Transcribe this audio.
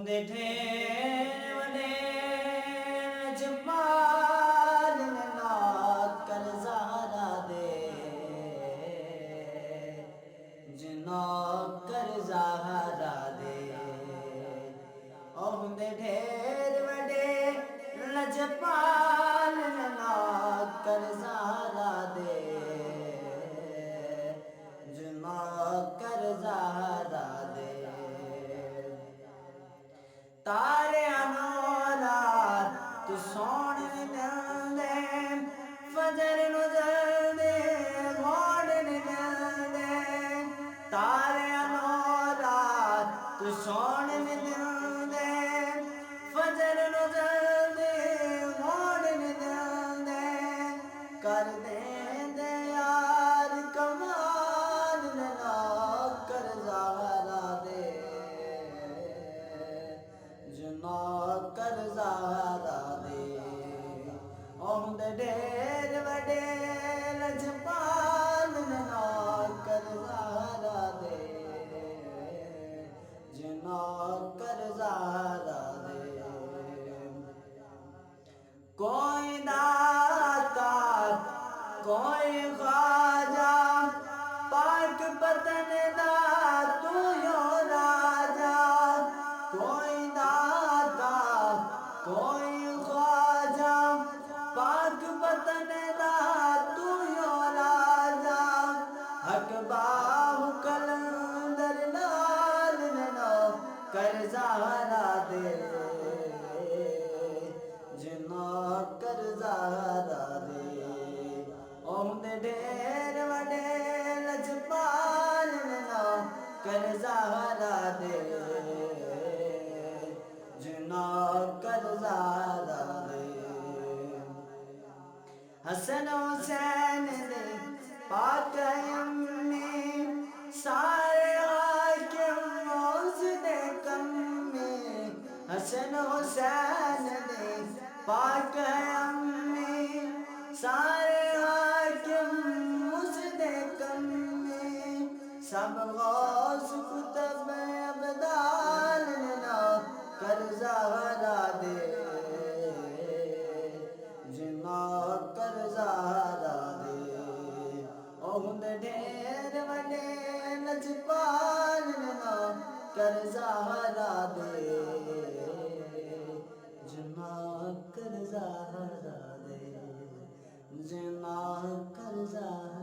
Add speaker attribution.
Speaker 1: ہوندے ٹھیر وڈے جمال نا کر زہرا دے جنا کر زہرا دے ہوندے ٹھیر وڈے لجپال نا کر زہرا دے جنا کر زہرا دے تارے انورات تو سونے دے فجر نو جلدے گھوڑن دے تارے انورات تو سونے دے فجر نو جلدے گھوڑن دے کر دے یار کمال نا کر زہرا دے جنا کر زہرا دے ہوندے ڈھیر وڈے لجپال نا کر زہرا دے جنا کر زہرا دے کوئی داتا کوئی خواجہ پاک پتن دا تو یو راجا کوئی داتا کوئی خواجہ پاک پتن دا تو یو راجا حق باہ کلندر نال نا کر زہرا دے جنا کر زہرا دے ہوندے ڈھیر وڈے لجپال نا کر زہرا دے جنا کر زہرا دے حسن حسین دے پاک امی سارے حاکم موز دے کمی حسن حسین دے پاک امی سارے حاکم موز دے کمی سب غوث کتب ابدال نا کر زہرا دے جنا کر زہرا دے ہوندے ڈھیر وڈے لجپال نا کر زہرا دے جنا کر زہرا دے جنا کر زہرا